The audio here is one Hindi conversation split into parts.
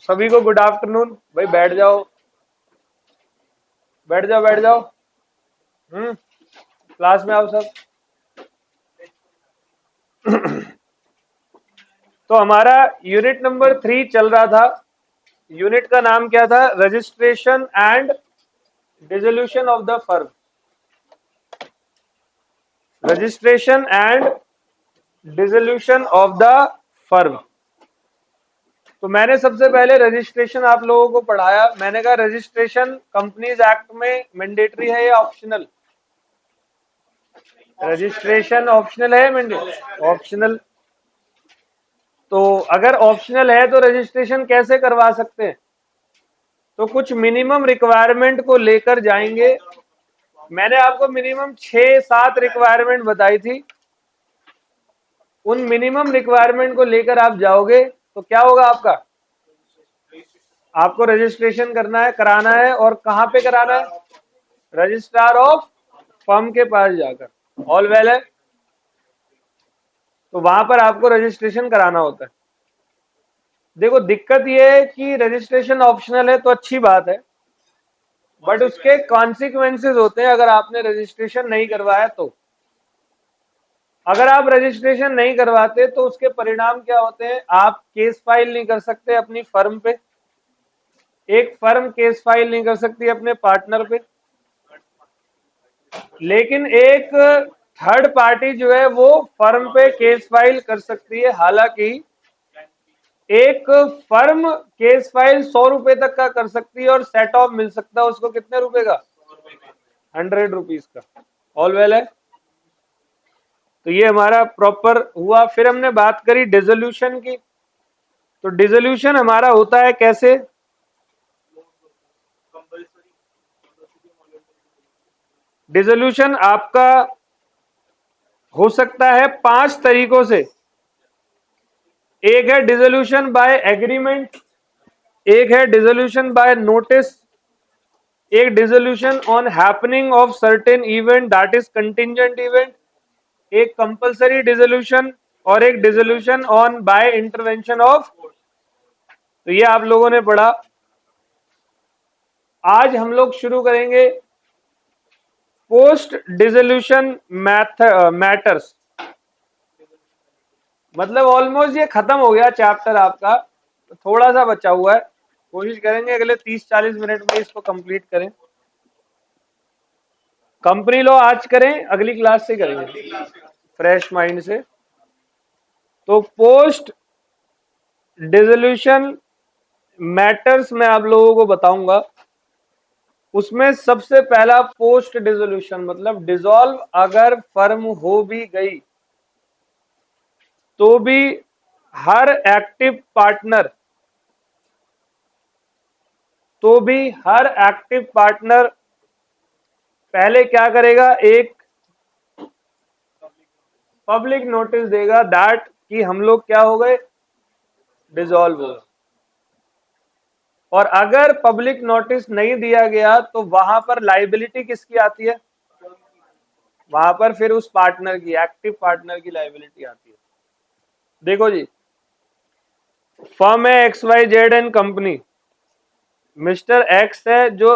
सभी को गुड आफ्टरनून। भाई बैठ जाओ, बैठ जाओ, बैठ जाओ। क्लास में आओ सब। तो हमारा यूनिट नंबर 3 चल रहा था। यूनिट का नाम क्या था? Registration and dissolution of the firm. Registration and dissolution of the firm. तो मैंने सबसे पहले रजिस्ट्रेशन आप लोगों को पढ़ाया। मैंने कहा रजिस्ट्रेशन कंपनीज एक्ट में मैंडेटरी है या ऑप्शनल? रजिस्ट्रेशन ऑप्शनल है, मैंडेटरी ऑप्शनल। तो अगर ऑप्शनल है तो रजिस्ट्रेशन कैसे करवा सकते हैं? तो कुछ मिनिमम रिक्वायरमेंट को लेकर जाएंगे। मैंने आपको मिनिमम 6-7 रिक्वायरमेंट बताई थी। उन मिनिमम रिक्वायरमेंट को लेकर आप जाओगे तो क्या होगा आपका? आपको रजिस्ट्रेशन करना है, कराना है, और कहां पे कराना है? रजिस्ट्रार ऑफ फर्म के पास जाकर। ऑल वेल है? तो वहां पर आपको रजिस्ट्रेशन कराना होता है। देखो दिक्कत ये है कि रजिस्ट्रेशन ऑप्शनल है तो अच्छी बात है, बट उसके कॉन्सिक्वेंसेस होते हैं अगर आपने रजिस्ट्रेशन नहीं करवाया तो। अगर आप रजिस्ट्रेशन नहीं करवाते तो उसके परिणाम क्या होते हैं? आप केस फाइल नहीं कर सकते अपनी फर्म पे। एक फर्म केस फाइल नहीं कर सकती अपने पार्टनर पे, लेकिन एक थर्ड पार्टी जो है वो फर्म पे केस फाइल कर सकती है। हालांकि एक फर्म केस फाइल 100 रुपए तक का कर सकती है और सेट ऑफ मिल सकता है उसको कितने रुपए का? 100 रुपीज का। ऑल वेल है? तो ये हमारा प्रॉपर हुआ। फिर हमने बात करी डिसोल्यूशन की। तो डिसोल्यूशन हमारा होता है कैसे? डिसोल्यूशन आपका हो सकता है 5 तरीकों से। एक है डिसोल्यूशन बाय एग्रीमेंट, एक है डिसोल्यूशन बाय नोटिस, एक dissolution on happening of certain event that is contingent event, एक कंपलसरी डिसोल्यूशन, और एक dissolution on by intervention of. तो ये आप लोगों ने पढ़ा। आज हम लोग शुरू करेंगे पोस्ट डिसोल्यूशन मैटर्स। मतलब ऑलमोस्ट ये खत्म हो गया चैप्टर आपका, तो थोड़ा सा बचा हुआ है। कोशिश करेंगे अगले 30-40 मिनट में इसको कंप्लीट करें। कंपनी लॉ आज करें, अगली क्लास से करेंगे फ्रेश माइंड से। तो पोस्ट डिसोल्यूशन मैटर्स मैं आप लोगों को बताऊंगा। उसमें सबसे पहला पोस्ट डिसोल्यूशन मतलब डिसॉल्व अगर फर्म हो भी गई तो भी हर एक्टिव पार्टनर पहले क्या करेगा? एक पब्लिक नोटिस देगा दैट कि हम लोग क्या हो गए? डिसॉल्व हो गए। और अगर पब्लिक नोटिस नहीं दिया गया तो वहां पर लाइबिलिटी किसकी आती है? वहां पर फिर उस पार्टनर की, एक्टिव पार्टनर की लाइबिलिटी आती है। देखो जी, फर्म है XYZ कंपनी, मिस्टर एक्स है जो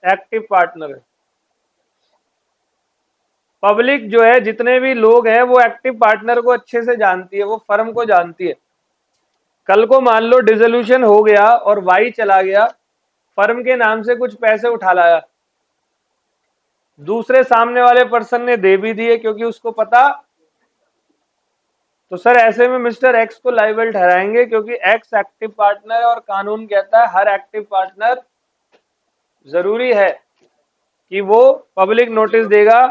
एक्टिव पार्टनर है। पब्लिक जो है, जितने भी लोग हैं, वो एक्टिव पार्टनर को अच्छे से जानती है, वो फर्म को जानती है। कल को मान लो डिसोल्यूशन हो गया और वाई चला गया, फर्म के नाम से कुछ पैसे उठा लाया, दूसरे सामने वाले पर्सन ने दे भी दिए क्योंकि उसको पता, तो सर ऐसे में मिस्टर एक्स को लायबल ठहराएंगे क्योंकि एक्स एक्टिव पार्टनर है और कानून कहता है हर एक्टिव पार्टनर जरूरी है कि वो पब्लिक नोटिस देगा।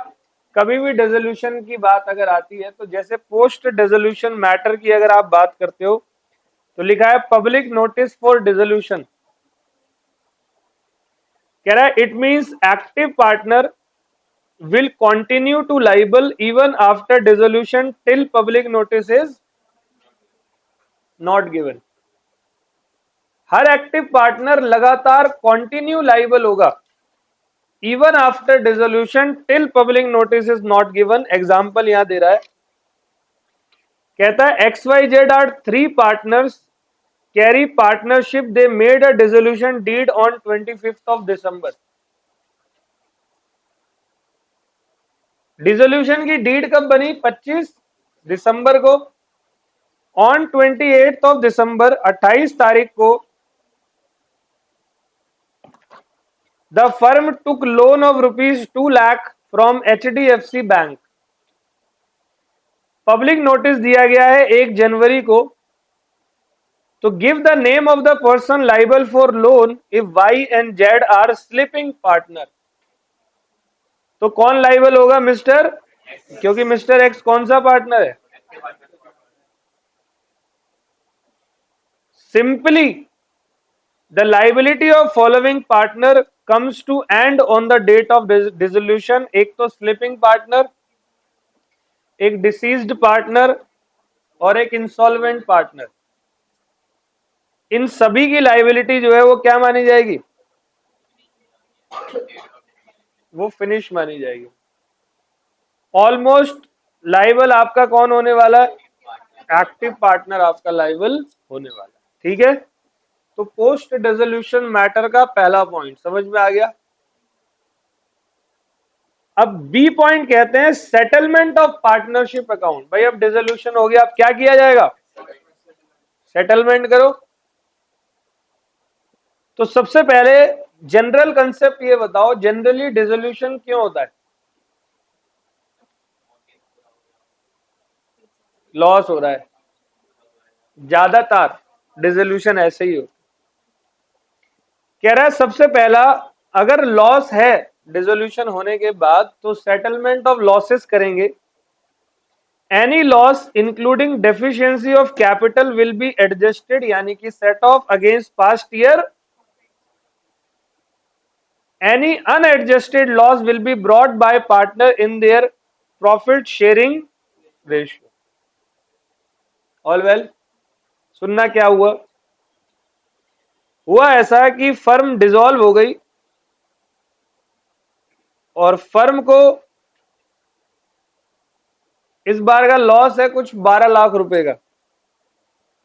कभी भी डिसोल्यूशन की बात अगर आती है तो जैसे पोस्ट डिसोल्यूशन मैटर की अगर आप बात करते हो तो लिखा है पब्लिक नोटिस फॉर डिसोल्यूशन। कह रहा है it means active partner will continue to liable even after dissolution till public notice is not given। हर एक्टिव पार्टनर लगातार कंटिन्यू लाइबल होगा even after dissolution till public notice is not given. Example यहां दे रहा है, कहता है XYZ are 3 partners carry partnership, they made a dissolution deed on 25th of December. Dissolution की डीड कब बनी? 25 दिसंबर को. ऑन 28th ऑफ दिसंबर, 28 तारीख को, the firm took loan of ₹2 lakh from HDFC bank. Public notice दिया गया है 1 जनवरी को. तो give the name of the person liable for loan if Y and Z are slipping partner. तो कौन लाइबल होगा? मिस्टर, क्योंकि मिस्टर एक्स कौन सा पार्टनर है? Simply the liability of following partner comes to end on the date of dissolution. एक तो स्लिपिंग पार्टनर, एक डिसीज्ड पार्टनर और एक इंसॉल्वेंट पार्टनर. इन सभी की लाइबिलिटी जो है वो क्या मानी जाएगी? वो फिनिश मानी जाएगी. ऑलमोस्ट लाइबल आपका कौन होने वाला है? एक्टिव पार्टनर आपका लाइबल होने वाला है. ठीक है. तो पोस्ट डिसोल्यूशन मैटर का पहला पॉइंट समझ में आ गया. अब बी पॉइंट कहते हैं सेटलमेंट ऑफ पार्टनरशिप अकाउंट. भाई अब डिसोल्यूशन हो गया, अब क्या किया जाएगा? सेटलमेंट करो. तो सबसे पहले जनरल कंसेप्ट ये बताओ, जनरली डिसोल्यूशन क्यों होता है? लॉस हो रहा है. ज्यादातर डिसोल्यूशन ऐसे ही हो. कह रहा है सबसे पहला, अगर लॉस है डिसोल्यूशन होने के बाद तो सेटलमेंट ऑफ लॉसेस करेंगे. Any loss including deficiency of capital will be adjusted, यानी कि set of against past year. Any unadjusted loss will be brought by partner in their profit sharing ratio. All well? सुनना क्या हुआ? हुआ ऐसा कि फर्म डिसॉल्व हो गई और फर्म को इस बार का लॉस है कुछ 12 लाख रुपए का.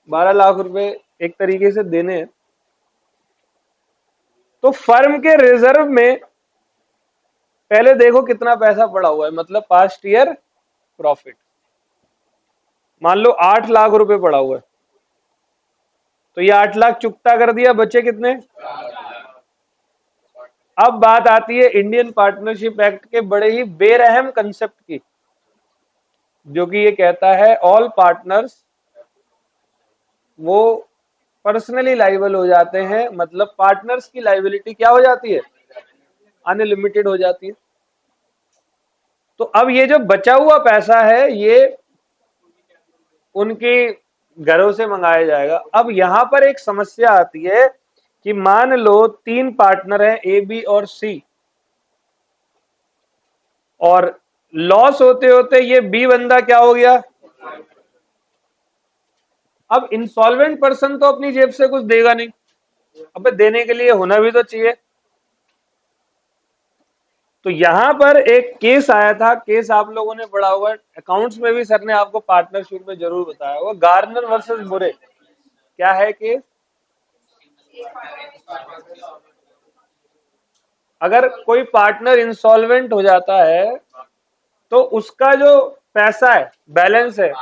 12 लाख रुपए एक तरीके से देने हैं. तो फर्म के रिजर्व में पहले देखो कितना पैसा पड़ा हुआ है, मतलब पास्ट ईयर प्रॉफिट. मान लो 8 लाख रुपए पड़ा हुआ है. तो ये 8 लाख चुकता कर दिया, बचे कितने? अब बात आती है इंडियन पार्टनरशिप एक्ट के बड़े ही बेरहम कंसेप्ट की, जो कि ये कहता है ऑल पार्टनर्स वो पर्सनली लाइबल हो जाते हैं. मतलब पार्टनर्स की लाइबिलिटी क्या हो जाती है? अनलिमिटेड हो जाती है. तो अब ये जो बचा हुआ पैसा है ये उनके घरों से मंगाया जाएगा. अब यहां पर एक समस्या आती है कि मान लो 3 पार्टनर हैं, ए, बी और सी, और लॉस होते होते ये बी बंदा क्या हो गया? अब इंसॉल्वेंट पर्सन तो अपनी जेब से कुछ देगा नहीं, अब देने के लिए होना भी तो चाहिए. तो यहां पर एक केस आया था, केस आप लोगों ने पढ़ा हुआ है अकाउंट्स में भी, सर ने आपको पार्टनरशिप में जरूर बताया होगा. गार्नर वर्सेस मुरे. क्या है केस? अगर कोई पार्टनर इंसॉल्वेंट हो जाता है तो उसका जो पैसा है, बैलेंस है,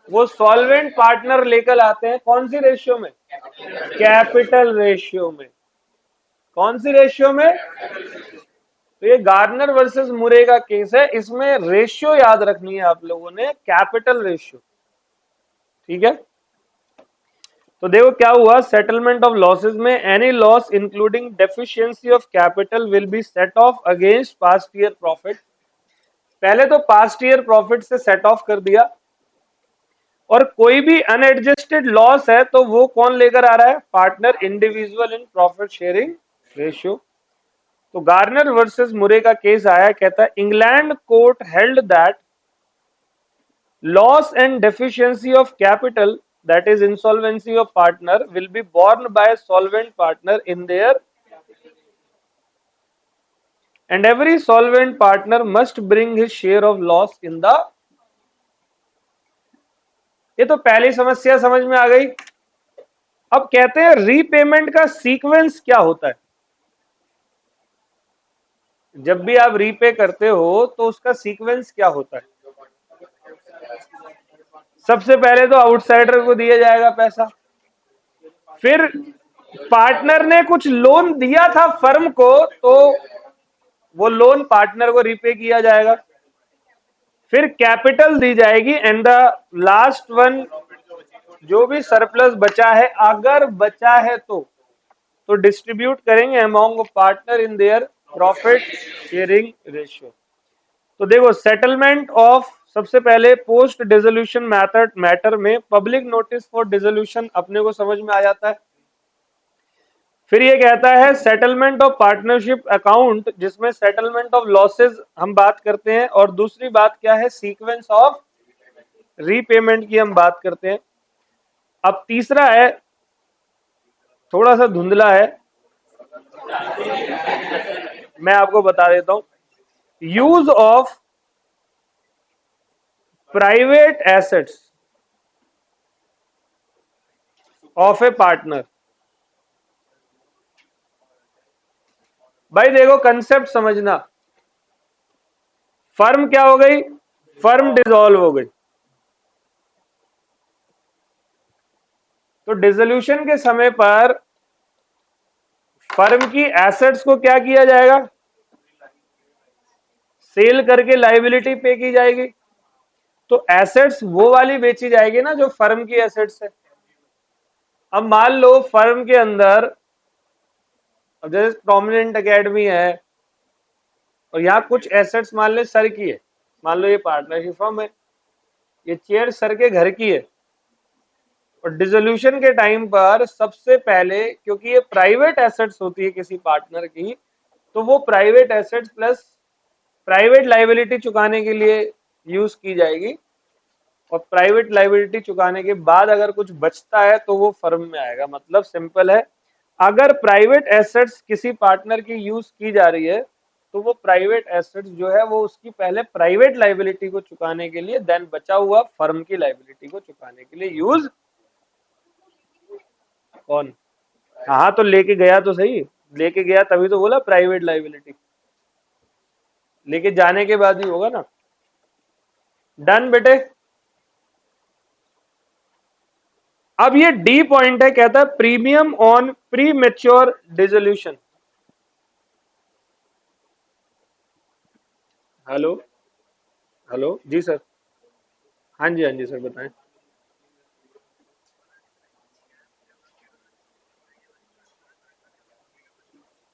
वो सॉल्वेंट पार्टनर लेकर आते हैं. कौन सी रेशियो में? कैपिटल रेशियो में. कौन सी रेशियो में? तो ये गार्नर वर्सेस मुरे का केस है. इसमें रेशियो याद रखनी है आप लोगों ने, कैपिटल रेशियो. ठीक है. तो देखो क्या हुआ सेटलमेंट ऑफ लॉसेस में. Any loss including deficiency of capital will be set of against past year profit. पहले तो पास्ट ईयर प्रॉफिट से सेट ऑफ कर दिया. और कोई भी अनएडजस्टेड लॉस है तो वो कौन लेकर आ रहा है? Partner individual in profit sharing ratio. तो गार्नर वर्सेस मुरे का केस आया, कहता है England court held that loss and deficiency of capital, that is insolvency of partner, will be borne by a solvent partner in their, and every solvent partner must bring his share of loss in the. ये तो पहली समस्या समझ में आ गई. अब कहते हैं रीपेमेंट का सीक्वेंस क्या होता है। जब भी आप रीपे करते हो तो उसका सीक्वेंस क्या होता है। सबसे पहले तो आउटसाइडर को दिया जाएगा पैसा, फिर पार्टनर ने कुछ लोन दिया था फर्म को तो वो लोन पार्टनर को रीपे किया जाएगा, फिर कैपिटल दी जाएगी, एंड द लास्ट वन जो भी सरप्लस बचा है, अगर बचा है तो डिस्ट्रीब्यूट करेंगे among partner in their profit sharing ratio. तो देखो सेटलमेंट ऑफ, सबसे पहले पोस्ट डिसोल्यूशन मैटर में पब्लिक नोटिस फॉर डिसोल्यूशन अपने को समझ में आ जाता है। फिर ये कहता है सेटलमेंट ऑफ पार्टनरशिप अकाउंट, जिसमें सेटलमेंट ऑफ लॉसेस हम बात करते हैं, और दूसरी बात क्या है, सीक्वेंस ऑफ रीपेमेंट की हम बात करते हैं। अब तीसरा है, थोड़ा सा धुंधला है, मैं आपको बता देता हूं, use of private assets of A partner. भाई देखो कंसेप्ट समझना, फर्म क्या हो गई, फर्म डिसॉल्व हो गई, तो डिसोल्यूशन के समय पर फर्म की एसेट्स को क्या किया जाएगा, सेल करके लायबिलिटी पे की जाएगी। तो एसेट्स वो वाली बेची जाएगी ना जो फर्म की एसेट्स है। अब मान लो फर्म के अंदर, अब जैसे प्रोमिनेंट एकेडमी है और यहाँ कुछ एसेट्स मान लो सर की है, मान लो ये पार्टनरशिप फर्म है, ये चेयर सर के घर की है, और डिसोल्यूशन के टाइम पर सबसे पहले, क्योंकि ये प्राइवेट एसेट्स होती है किसी पार्टनर की, तो वो private assets plus private liability चुकाने के लिए यूज की जाएगी, और प्राइवेट लायबिलिटी चुकाने के बाद अगर कुछ बचता है तो वो फर्म में आएगा। मतलब सिंपल है, अगर प्राइवेट एसेट्स किसी पार्टनर की यूज की जा रही है तो वो प्राइवेट एसेट्स जो है वो उसकी पहले प्राइवेट लायबिलिटी को चुकाने के लिए, देन बचा हुआ फर्म की लायबिलिटी को चुकाने के लिए यूज। कौन, हाँ तो लेके गया तो सही, लेके गया तभी तो बोला प्राइवेट लायबिलिटी, लेके जाने के बाद ही होगा ना। डन बेटे। अब ये डी पॉइंट है, कहता है premium on premature dissolution. Hello, hello जी सर। हाँ जी, हाँ जी सर बताएं।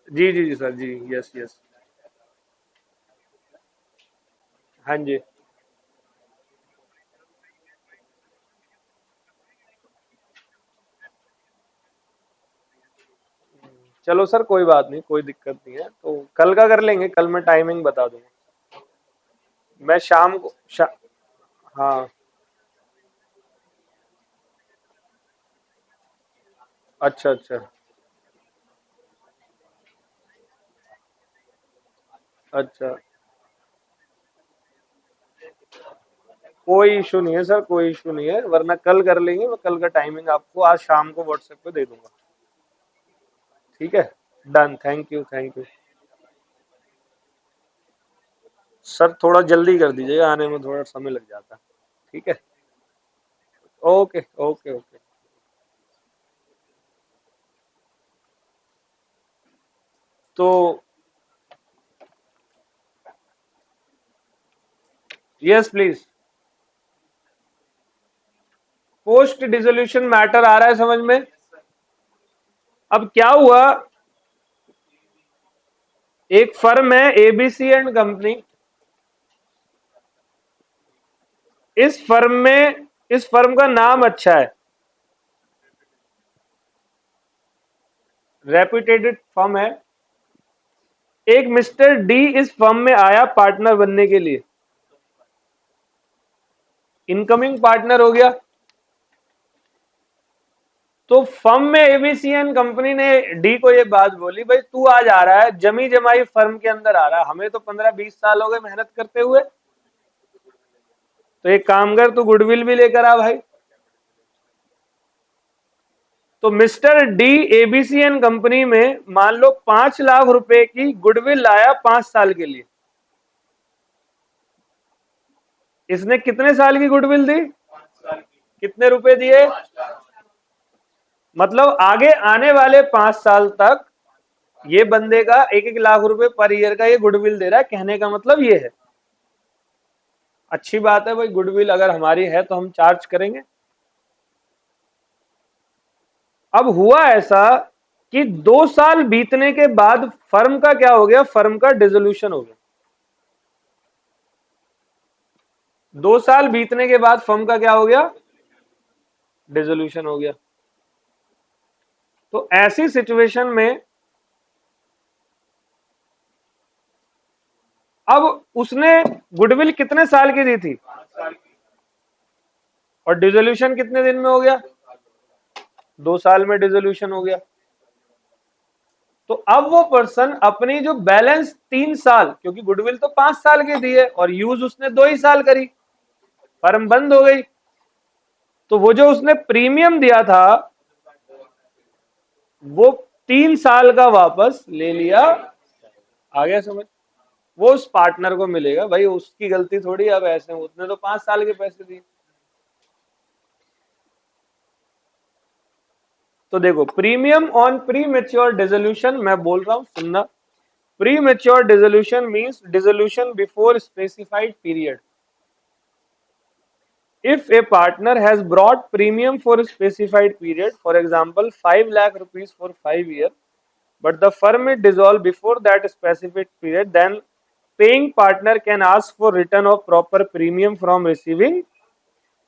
जी जी जी सर जी, यस यस। हाँ जी, चलो सर कोई बात नहीं, कोई दिक्कत नहीं है, तो कल का कर लेंगे, कल मैं टाइमिंग बता दूंगा। मैं शाम को हाँ। अच्छा अच्छा। अच्छा, कोई इशू नहीं है सर, कोई इशू नहीं है, वरना कल कर लेंगे, मैं कल का टाइमिंग आपको आज शाम को व्हाट्सएप पे दे दूंगा। ठीक है, done, thank you thank you. Sir थोड़ा जल्दी कर दीजिएगा, आने में थोड़ा समय लग जाता है। ठीक है, ओके ओके ओके। तो yes please, post dissolution matter आ रहा है समझ में। अब क्या हुआ, एक फर्म है एबीसी एंड कंपनी, इस फर्म में, इस फर्म का नाम अच्छा है, रेप्यूटेड फर्म है। एक मिस्टर डी इस फर्म में आया पार्टनर बनने के लिए, इनकमिंग पार्टनर हो गया। तो फर्म में एबीसीएन कंपनी ने डी को ये बात बोली, भाई तू आज आ रहा है, जमी जमाई फर्म के अंदर आ रहा है, हमें तो 15-20 साल हो गए मेहनत करते हुए, तो एक काम कर, तू गुडविल भी लेकर आ भाई। तो mister D ABC and company में मान लो 5 लाख रुपए की गुडविल लाया 5 साल के लिए। इसने कितने साल की गुडविल दी? कितने रुपए दिए? मतलब आगे आने वाले 5 साल तक ये बंदे का 1-1 लाख रुपए पर ईयर का ये गुडविल दे रहा है। कहने का मतलब ये है। अच्छी बात है भाई, गुडविल अगर हमारी है तो हम चार्ज करेंगे। अब हुआ ऐसा कि 2 साल बीतने के बाद फर्म का क्या हो गया? फर्म का डिसोल्यूशन हो गया। 2 साल बीतने के बाद फर्म का क्या हो गया? डिसोल्यूशन हो गया। तो ऐसी सिचुएशन में अब उसने गुडविल कितने साल की दी थी और डिसोल्यूशन कितने दिन में हो गया? 2 साल में डिसोल्यूशन हो गया। तो अब वो पर्सन अपनी जो बैलेंस 3 साल, क्योंकि गुडविल तो 5 साल की दी है और यूज उसने 2 ही साल करी, फर्म बंद हो गई, तो वो जो उसने प्रीमियम दिया था वो 3 साल का वापस ले लिया। आ गया समझ? वो उस पार्टनर को मिलेगा भाई, उसकी गलती थोड़ी। अब ऐसे उसने तो 5 साल के पैसे दिए। तो देखो, premium on premature dissolution, मैं बोल रहा हूं सुनना। Pre mature dissolution means dissolution before specified period. If a partner has brought premium for a specified period, for example 5 lakh rupees for 5 years, but the firm is dissolved before that specific period, then paying partner can ask for return of proper premium from receiving।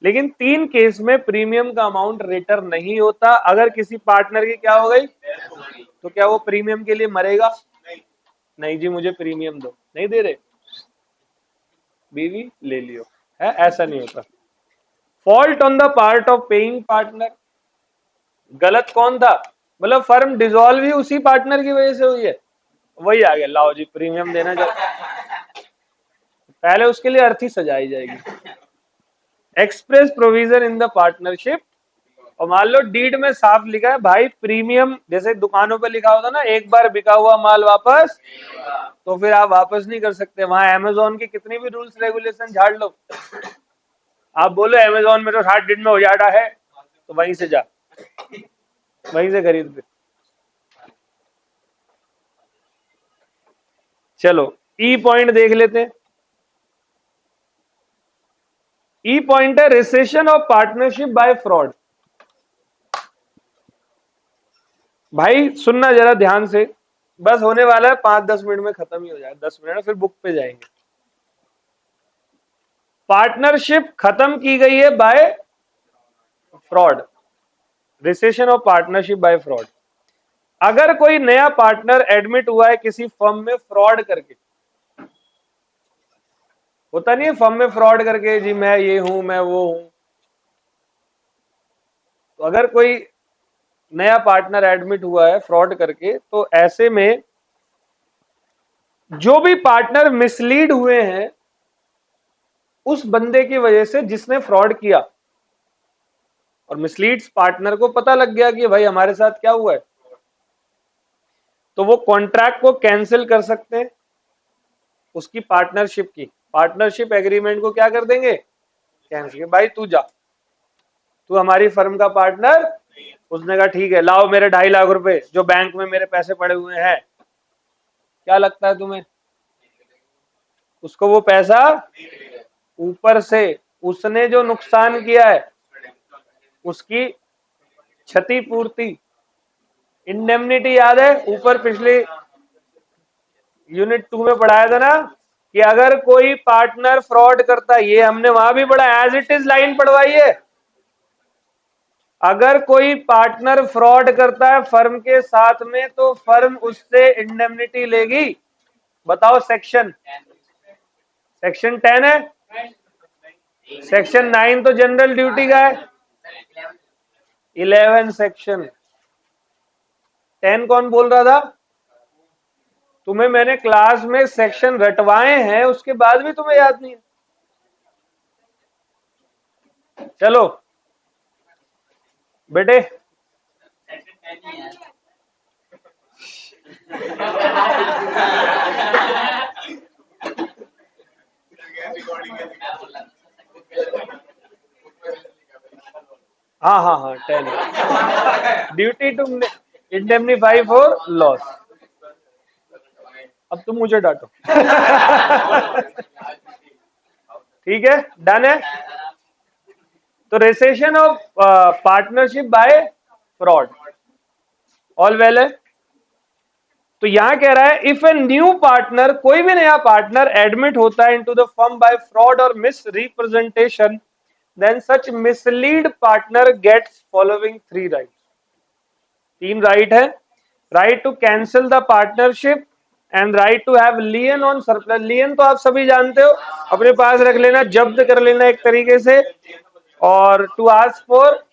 लेकिन 3 केस में प्रीमियम का अमाउंट रिटर्न नहीं होता। अगर किसी पार्टनर की क्या हो गई तो क्या वो प्रीमियम के लिए मरेगा? नहीं जी, मुझे प्रीमियम दो, नहीं दे रहे, बीवी ले लियो, है ऐसा नहीं होता। Fault on the part of paying partner, गलत कौन था? मतलब फर्म डिसॉल्व ही उसी पार्टनर की वजह से हुई है। वही आ गया, लाओ जी प्रीमियम देना चाहिए, पहले उसके लिए अर्थी सजाई जाएगी। Express provision in the partnership, और मान लो डीड में साफ लिखा है भाई प्रीमियम, जैसे दुकानों पे लिखा होता ना एक बार बिका हुआ माल वापस, तो फिर आप वापस नहीं कर सकते। वहां अमेजोन की कितनी भी रूल्स रेगुलेशन झाड़ लो, आप बोलो अमेजोन में तो 60 दिन में हो जाता है, तो वहीं से जा, वहीं से खरीद पे। चलो ई पॉइंट देख लेते हैं। ई पॉइंट है recession of partnership by fraud. भाई सुनना जरा ध्यान से, बस होने वाला है 5-10 मिनट में खत्म ही हो जाए, 10 मिनट फिर बुक पे जाएंगे। पार्टनरशिप खत्म की गई है bye fraud, recession of partnership by fraud. अगर कोई नया पार्टनर एडमिट हुआ है किसी फर्म में फ्रॉड करके, होता नहीं है फर्म में फ्रॉड करके, जी मैं ये हूं मैं वो हूं, तो अगर कोई नया पार्टनर एडमिट हुआ है फ्रॉड करके, तो ऐसे में जो भी पार्टनर मिसलीड हुए हैं उस बंदे की वजह से जिसने फ्रॉड किया, और मिसलीड्स पार्टनर को पता लग गया कि भाई हमारे साथ क्या हुआ है, तो वो कॉन्ट्रैक्ट को कैंसिल कर सकते हैं। उसकी पार्टनरशिप की पार्टनरशिप एग्रीमेंट को क्या कर देंगे? कैंसिल। भाई तू जा, तू हमारी फर्म का पार्टनर। उसने कहा ठीक है, लाओ मेरे 2.5 लाख रुपए जो बैंक में मेरे पैसे पड़े हुए हैं। क्या लगता है तुम्हें उसको वो पैसा ऊपर से उसने जो नुकसान किया है उसकी क्षतिपूर्ति, इंडेमनिटी, याद है ऊपर पिछले यूनिट 2 में पढ़ाया था ना कि अगर कोई पार्टनर फ्रॉड करता है, ये हमने वहां भी पढ़ा, एज इट इज लाइन पढ़वाई है। अगर कोई पार्टनर फ्रॉड करता है फर्म के साथ में तो फर्म उससे इंडेमनिटी लेगी। बताओ सेक्शन 10 है, सेक्शन 9 तो जनरल ड्यूटी का है, 11 सेक्शन 10 कौन बोल रहा था? तुम्हें मैंने क्लास में सेक्शन रटवाए हैं, उसके बाद भी तुम्हें याद नहीं है। चलो बेटे हाँ हाँ हाँ 10 duty to indemnify for loss. अब तुम मुझे डांटो। ठीक है, डन है। तो rescission of partnership by fraud, all well है। तो यहां कह रहा है इफ ए न्यू पार्टनर, कोई भी नया पार्टनर एडमिट होता है into the firm by fraud और misrepresentation, then such mislead partner gets following 3 rights. 3 right है। Right to cancel the partnership and right to have lien on surplus. Lien तो आप सभी जानते हो, अपने पास रख लेना, जब्त कर लेना एक तरीके से। और to ask for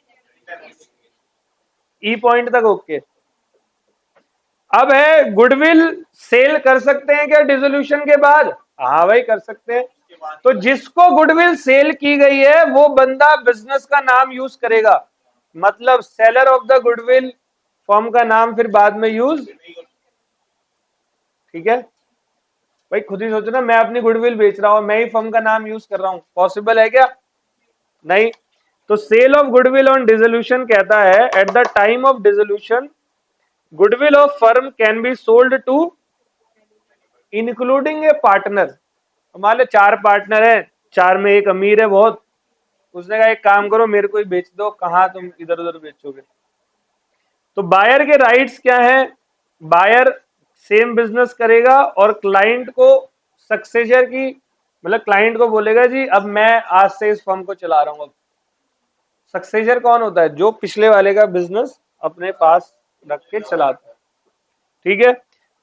E point तक ओके। अब है गुडविल सेल कर सकते हैं क्या डिसोल्यूशन के बाद? हाँ भाई कर सकते हैं। तो जिसको गुडविल सेल की गई है वो बंदा बिजनेस का नाम यूज करेगा, मतलब seller of the goodwill firm का नाम फिर बाद में यूज। ठीक है भाई, खुद ही सोचो ना, मैं अपनी गुडविल बेच रहा हूं, मैं ही फर्म का नाम यूज कर रहा हूं, पॉसिबल है क्या? नहीं। तो sale of goodwill on dissolution कहता है at the time of dissolution goodwill of firm can be sold to including a partner. मान लो 4 पार्टनर है, 4 में एक अमीर है बहुत, उसने कहा एक काम करो मेरे को ही बेच दो, कहां तुम इधर उधर बेचोगे? तो बायर के राइट्स क्या है? बायर सेम बिजनेस करेगा और क्लाइंट को सक्सेसर की, मतलब क्लाइंट को बोलेगा जी अब मैं आज से इस फर्म को चला रहा हूं। अब सक्सेसर कौन होता है? जो पिछले वाले का बिजनेस अपने पास रख के चलाता है। ठीक है,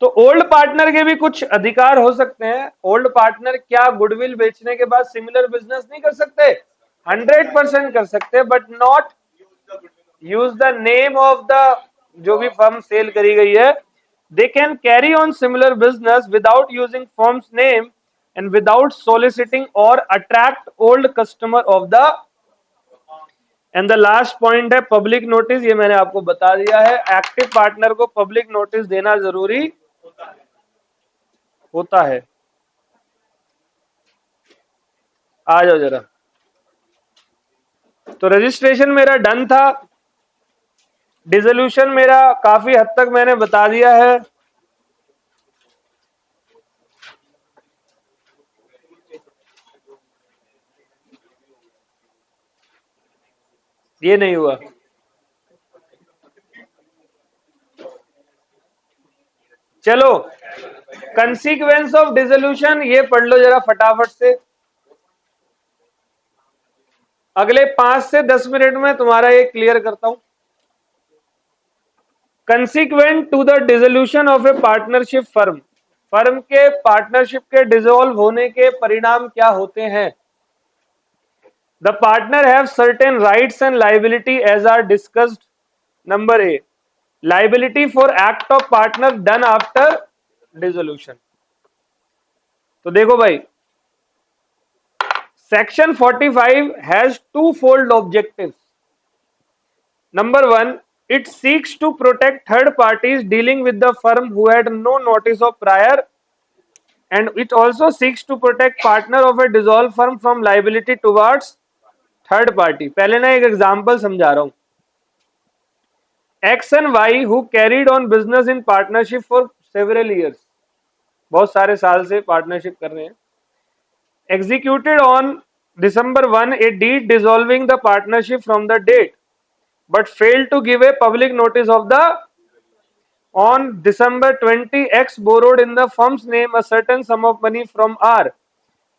तो ओल्ड पार्टनर के भी कुछ अधिकार हो सकते हैं। ओल्ड पार्टनर क्या गुडविल बेचने के बाद सिमिलर बिजनेस नहीं कर सकते? 100% कर सकते हैं, but not use the name of the जो भी फर्म सेल करी गई है। They can carry on similar business without using firm's name and without soliciting और attract old customer of the. And the last point है पब्लिक नोटिस। ये मैंने आपको बता दिया है, एक्टिव पार्टनर को पब्लिक नोटिस देना जरूरी होता है। आ जाओ जरा। तो रजिस्ट्रेशन मेरा डन था, डिसोल्यूशन मेरा काफी हद तक मैंने बता दिया है। ये नहीं हुआ। चलो, कंसीक्वेंस ऑफ डिसोल्यूशन ये पढ़ लो जरा फटाफट से। अगले 5 से 10 मिनट में तुम्हारा ये क्लियर करता हूं। Consequent to the dissolution of a partnership firm, firm के पार्टनरशिप के डिसॉल्व होने के परिणाम क्या होते हैं? The partner have certain rights and liability as are discussed. Number A, liability for act of partner done after dissolution. तो देखो भाई, section 45 has two fold objectives. Number 1, it seeks to protect third parties dealing with the firm who had no notice of prior, and it also seeks to protect partner of a dissolved firm from liability towards third party। पहले ना एक एग्जांपल समझा रहा हूं। X and Y who carried on business in partnership for several years, बहुत सारे साल से पार्टनरशिप कर रहे हैं, executed on December 1 a deed dissolving the partnership from the date but failed to give a public notice of the। On December 20, X borrowed in the firm's name a certain sum of money from R,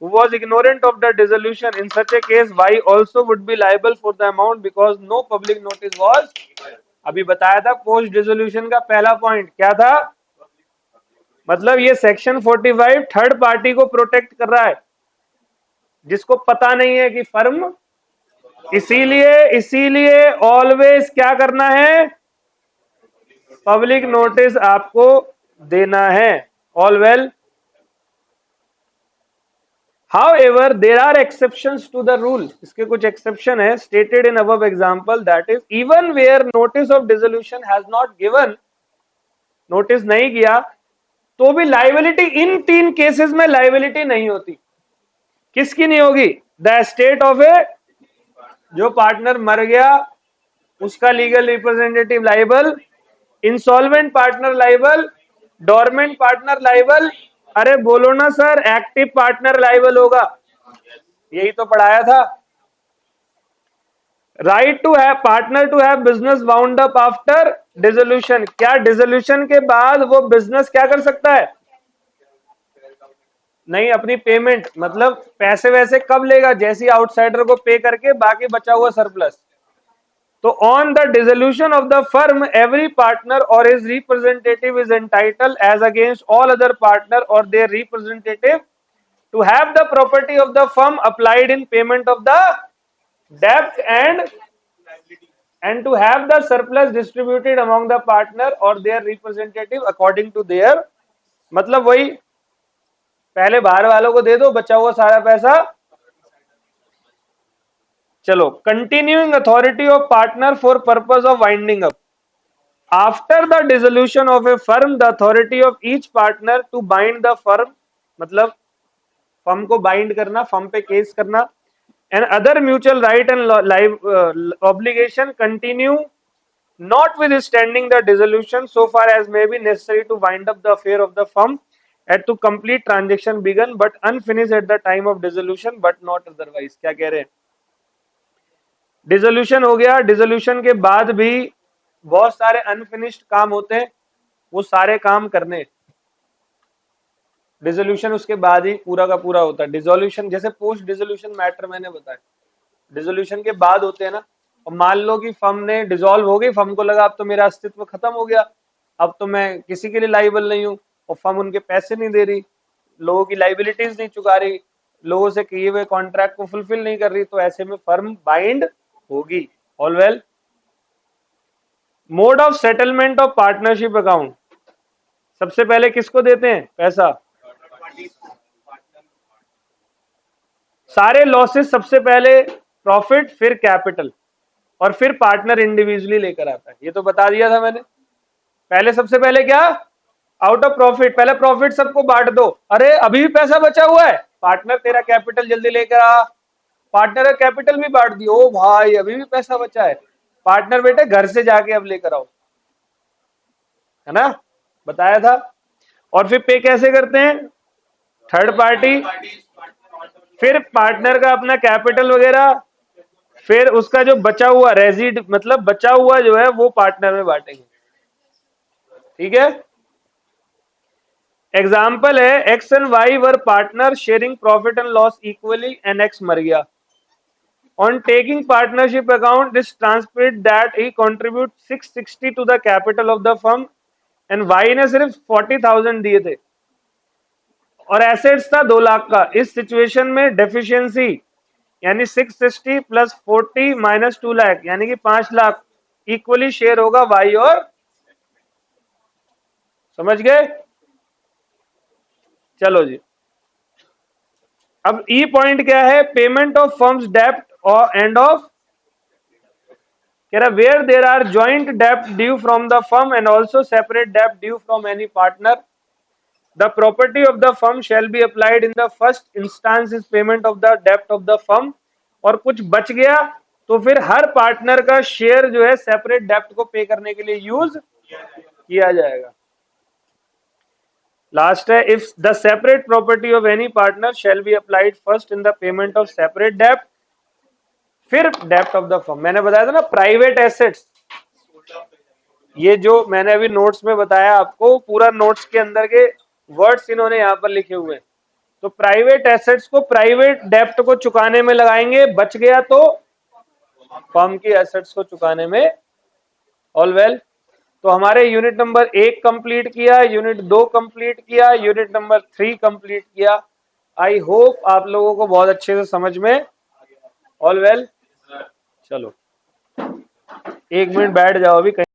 who was ignorant of the dissolution. In such a case, Y also would be liable for the amount because no public notice was। अभी बताया था पोस्ट डिसोल्यूशन का पहला पॉइंट क्या था, मतलब ये सेक्शन 45 थर्ड पार्टी को प्रोटेक्ट कर रहा है जिसको पता नहीं है कि फर्म। इसीलिए ऑलवेज क्या करना है? पब्लिक नोटिस आपको देना है। All well. However, there are exceptions to the rule। इसके कुछ एक्सेप्शन है stated in above example, that is even where notice of dissolution has not given, notice नहीं किया तो भी लाइबिलिटी, इन 3 केसेस में लाइबिलिटी नहीं होती। किसकी नहीं होगी? द एस्टेट ऑफ ए, जो पार्टनर मर गया उसका legal representative liable, insolvent partner liable, dormant partner liable, अरे बोलो ना सर, एक्टिव पार्टनर लाइबल होगा, यही तो पढ़ाया था। Right to have partner to have business bound up after dissolution, क्या डिसोल्यूशन के बाद वो बिजनेस क्या कर सकता है? नहीं, अपनी पेमेंट मतलब पैसे वैसे कब लेगा? जैसी आउटसाइडर को पे करके बाकी बचा हुआ सरप्लस। तो on the dissolution of the firm every partner और his representative is entitled as against all other partner और their representative to have the property of the firm applied in payment of the डेब्ट and to have the surplus distributed among the partner or their representative according to their, मतलब वही पहले बाहर वालों को दे दो, बचा हुआ सारा पैसा। चलो, continuing authority of partner for purpose of winding up after the dissolution of a firm the authority of each partner to bind the firm, मतलब फर्म को बाइंड करना, फर्म पे केस करना, and other mutual right and obligation continue notwithstanding the dissolution so far as may be necessary to wind up the affair of the firm and to complete transaction begun but unfinished at the time of dissolution but not otherwise। क्या कह रहे हैं? डिसोल्यूशन हो गया, डिसोल्यूशन के बाद भी बहुत सारे अनफिनिश्ड काम होते हैं, वो सारे काम करने, डिसोल्यूशन उसके बाद ही पूरा का पूरा होता है। डिसोल्यूशन जैसे पोस्ट डिसोल्यूशन मैटर मैंने बताया, डिसोल्यूशन के बाद होते हैं ना। और मान लो कि फर्म ने डिसॉल्व हो गई, फर्म को लगा अब तो मेरा अस्तित्व खत्म हो गया, अब तो मैं किसी के लिए लाइबल नहीं हूं, और फर्म उनके पैसे नहीं दे रही, लोगों की लाइबिलिटीज नहीं चुका रही, लोगों से किए हुए कॉन्ट्रैक्ट को फुलफिल नहीं कर रही, तो ऐसे में फर्म बाइंड होगी। All well. Mode of settlement of partnership account, सबसे पहले किसको देते हैं पैसा? सारे लॉसेस सबसे पहले प्रॉफिट, फिर कैपिटल, और फिर पार्टनर इंडिविजुअली लेकर आता है। ये तो बता दिया था मैंने। पहले सबसे पहले क्या? आउट ऑफ प्रॉफिट, पहले प्रॉफिट सबको बांट दो। अरे अभी भी पैसा बचा हुआ है, पार्टनर तेरा कैपिटल जल्दी लेकर आ, पार्टनर का कैपिटल भी बांट दियो। ओ भाई अभी भी पैसा बचा है, पार्टनर बेटे घर से जाके अब लेकर आओ, है ना, बताया था। और फिर पे कैसे करते हैं? थर्ड पार्टी, फिर पार्टनर का अपना कैपिटल वगैरह, फिर उसका जो बचा हुआ रेजिड मतलब बचा हुआ जो है वो पार्टनर में बांटेंगे। ठीक है, एग्जाम्पल है X and Y were partner sharing profit and loss equally and X मर गया। On taking partnership account is transparent that he contribute 660 to the capital of the firm and Y ने सिर्फ 40,000 दिए थे और एसेट्स था 2 लाख का। इस सिचुएशन में डेफिशिएंसी यानी 660 प्लस 40 माइनस 2 लाख यानी कि 5 लाख इक्वली शेयर होगा वाई और, समझ गए? चलो जी, अब ई पॉइंट क्या है? पेमेंट ऑफ फर्म्स डेप्ट और एंड ऑफ, कह रहा where there are joined dept due from the firm and also separate dept due from any partner, the property of the firm shall be applied in the first instance is payment of the debt of the firm, और कुछ बच गया तो फिर हर पार्टनर का शेयर जो है सेपरेट डेप्ट को पे करने के लिए यूज किया जाएगा। लास्ट है, if the separate property of any partner shall be applied first in the payment of separate डेप्ट फिर डेप्ट ऑफ द फर्म। मैंने बताया था ना प्राइवेट एसेट्स, ये जो मैंने अभी नोट्स में बताया आपको, पूरा नोट्स के अंदर के वर्ड्स इन्होंने यहां पर लिखे हुए हैं। तो प्राइवेट एसेट्स को प्राइवेट डेप्ट को चुकाने में लगाएंगे, बच गया तो फर्म की एसेट्स को चुकाने में। All well. तो हमारे यूनिट नंबर 1 कंप्लीट किया, यूनिट 2 कंप्लीट किया, यूनिट नंबर 3 कंप्लीट किया। आई होप आप लोगों को बहुत अच्छे से समझ में। All well. चलो 1 मिनट बैठ जाओ अभी कहीं